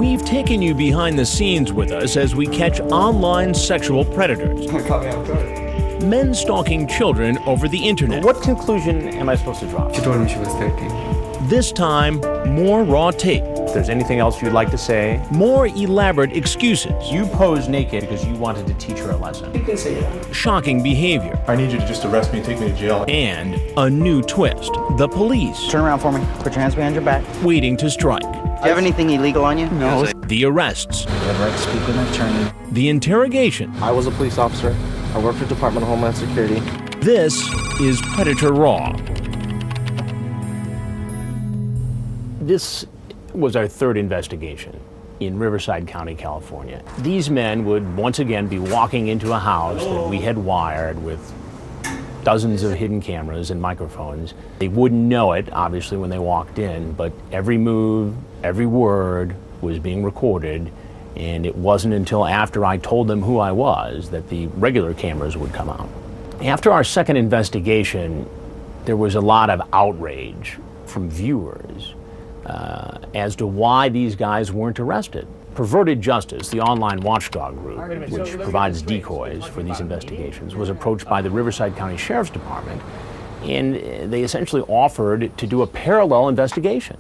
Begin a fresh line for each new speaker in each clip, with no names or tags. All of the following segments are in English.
We've taken you behind the scenes with us as we catch online sexual predators.
Caught me off guard.
Men stalking children over the internet.
What conclusion am I supposed to draw?
She told me she was 13.
This time, more raw tape.
If there's anything else you'd like to say.
More elaborate excuses.
You posed naked because you wanted to teach her a lesson.
You can say that.
Shocking behavior.
I need you to just arrest me and take me to jail.
And a new twist. The police
Turn around for me. Put your hands behind your back.
waiting to strike.
Do you have anything illegal on you?
No.
The arrests.
You have the right to speak with an attorney.
The interrogation.
I was a police officer. I worked for the Department of Homeland Security.
This is Predator Raw. This was our third investigation in Riverside County, California. These men would once again be walking into a house that we had wired with dozens of hidden cameras and microphones. They wouldn't know it, obviously, when they walked in, but every move, every word was being recorded, and it wasn't until after I told them who I was that the regular cameras would come out. After our second investigation, there was a lot of outrage from viewers as to why these guys weren't arrested. Perverted Justice, the online watchdog group, which provides decoys for these investigations, was approached by the Riverside County Sheriff's Department, and they essentially offered to do a parallel investigation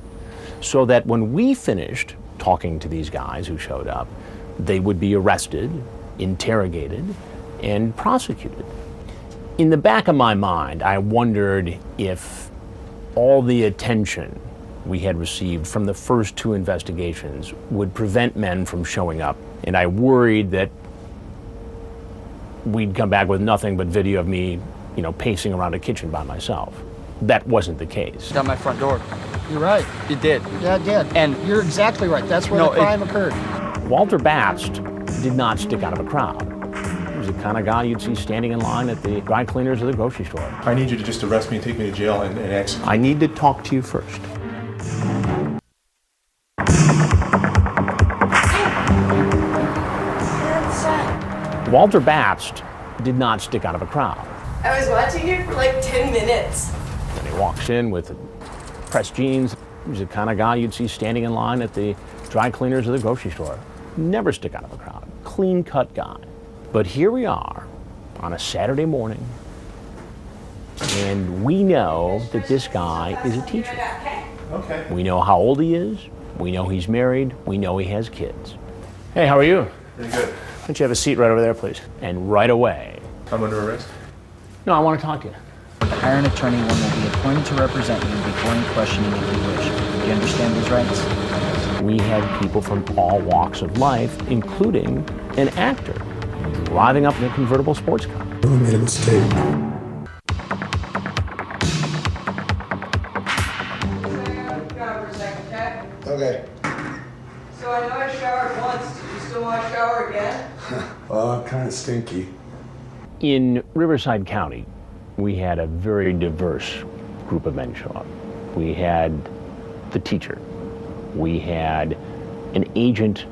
so that when we finished talking to these guys who showed up, they would be arrested, interrogated, and prosecuted. In the back of my mind, I wondered if all the attention we had received from the first two investigations would prevent men from showing up. And I worried that we'd come back with nothing but video of me, pacing around a kitchen by myself. That wasn't the case.
Down my front door.
You're right.
It did.
Yeah, it did.
And
You're exactly right. That's where the crime occurred.
Walter Babst did not stick out of a crowd. He was the kind of guy you'd see standing in line at the dry cleaners of the grocery store.
I need you to just arrest me and take me to jail and execute.
I need to talk to you first. Walter Babst did not stick out of a crowd.
I was watching you for like 10 minutes.
And he walks in with pressed jeans. He's the kind of guy you'd see standing in line at the dry cleaners of the grocery store. Never stick out of a crowd. Clean-cut guy. But here we are on a Saturday morning, and we know that this guy is a teacher.
Okay.
We know how old he is. We know he's married. We know he has kids. Hey, how are you?
Pretty good.
Why don't you have a seat right over there, please? And right away.
I'm under arrest?
No, I want to talk to you.
hire an attorney. One will be appointed to represent you before any questioning if you wish. Do you understand these rights?
We had people from all walks of life, including an actor, driving up in a convertible sports car.
I made a mistake.
Okay. So I know I showered once. Do you still want to shower again?
Well, kind of stinky.
In Riverside County, we had a very diverse group of men show up. We had the teacher. We had an agent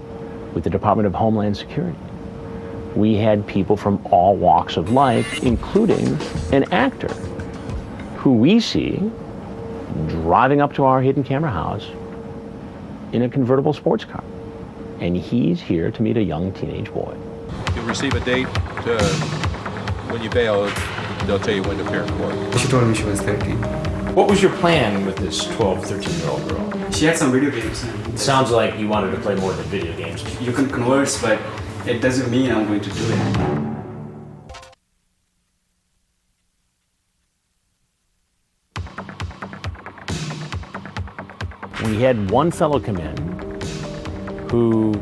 with the Department of Homeland Security. We had people from all walks of life, including an actor who we see driving up to our hidden camera house in a convertible sports car. And he's here to meet a young teenage boy.
You'll receive a date when you bail. They'll tell you when to appear in court.
She told me she was 13.
What was your plan with this 12, 13-year-old girl?
She had some video games.
It sounds like you wanted to play more than video games.
You can converse, but it doesn't mean I'm going to do it.
We had one fellow come in who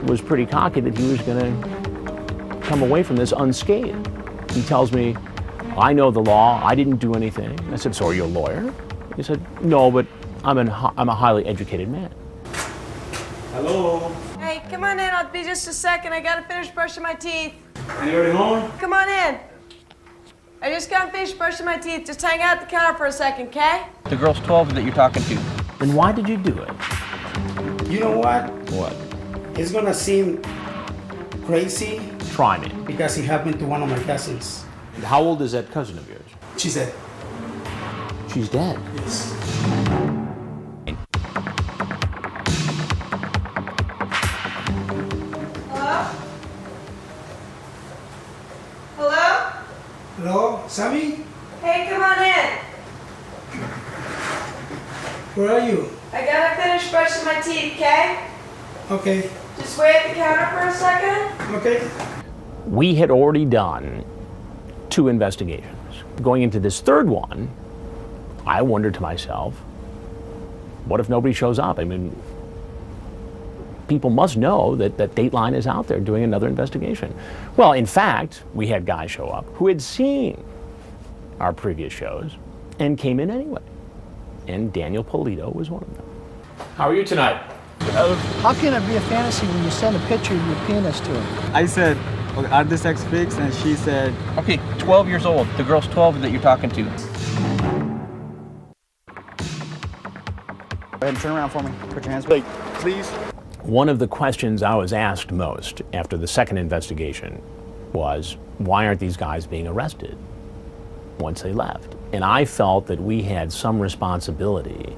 was pretty cocky that he was going to come away from this unscathed. He tells me, I know the law, I didn't do anything. I said, so are you a lawyer? He said, no, but I'm a highly educated man.
Hello?
Hey, come on in. I'll be just a second. I gotta finish brushing my teeth.
Anybody home?
Come on in. I just got finished brushing my teeth. Just hang out at the counter for a second, okay?
The girl's 12 that you're talking to.
Then why did you do it?
You know what?
What?
It's gonna seem crazy
Try me.
because it happened to one of my cousins.
How old is that cousin of yours?
She's dead.
She's dead.
Yes. Sammy,
Hey, come on in.
where are you?
I gotta finish brushing my teeth, okay?
Okay,
Just wait at the counter for a second.
okay.
We had already done 2 investigations. Going into this third one, I wondered to myself, what if nobody shows up? I mean, people must know that Dateline is out there doing another investigation. Well, in fact, we had guys show up who had seen our previous shows and came in anyway. And Daniel Polito was one of them.
How are you tonight?
How can it be a fantasy when you send a picture of your penis to him?
I said, okay, are the sex pics? And she said,
Okay, 12 years old. The girl's 12 that you're talking to.
Go ahead and turn around for me. Put your hands up.
Please.
One of the questions I was asked most after the second investigation was, why aren't these guys being arrested once they left? And I felt that we had some responsibility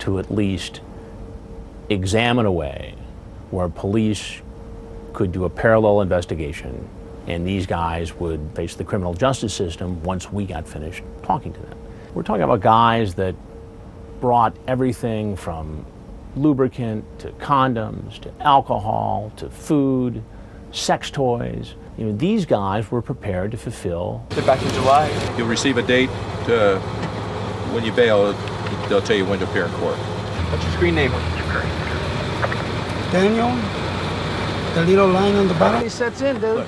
to at least examine a way where police could do a parallel investigation and these guys would face the criminal justice system once we got finished talking to them. We're talking about guys that brought everything from lubricant to condoms to alcohol to food, sex toys. You know, these guys were prepared to fulfill.
They're back in July.
You'll receive a date when you bail. They'll tell you when to appear in court.
What's your screen name?
Daniel, the little line on the bottom.
Reality sets in, dude.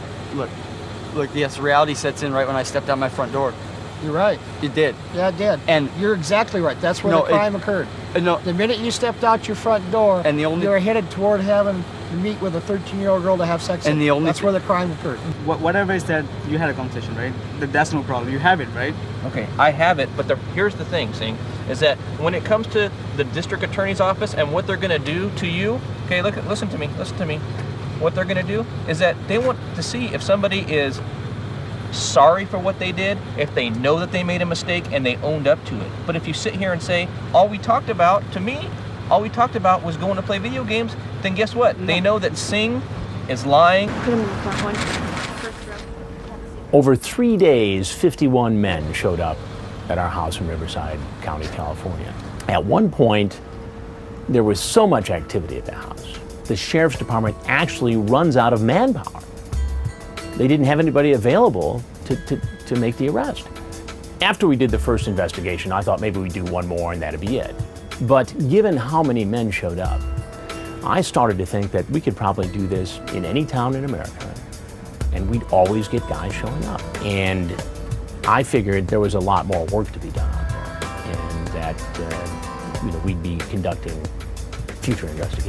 Look, yes, reality sets in right when I stepped out my front door.
You're right.
It did.
Yeah, it did.
And
You're exactly right. That's where
No,
the crime occurred.
no,
The minute you stepped out your front door,
And the only-
you were headed toward having to meet with a 13-year-old girl to have sex.
And
with.
the only
That's
thi-
where the crime occurred.
whatever is that, you had a conversation, right? That's no problem. You have it, right?
Okay, I have it, but here's the thing, Sing, is that when it comes to the district attorney's office and what they're going to do to you, okay, listen to me. What they're going to do is that they want to see if somebody is sorry for what they did, if they know that they made a mistake and they owned up to it. But if you sit here and say, all we talked about was going to play video games, then guess what? They know that Sing is lying.
Put him in the front one. First row.
Over 3 days, 51 men showed up at our house in Riverside County, California. At one point, there was so much activity at the house, the sheriff's department actually runs out of manpower. They didn't have anybody available to make the arrest. After we did the first investigation, I thought maybe we'd do one more and that'd be it. But given how many men showed up, I started to think that we could probably do this in any town in America, and we'd always get guys showing up. And I figured there was a lot more work to be done out there, and that we'd be conducting future investigations.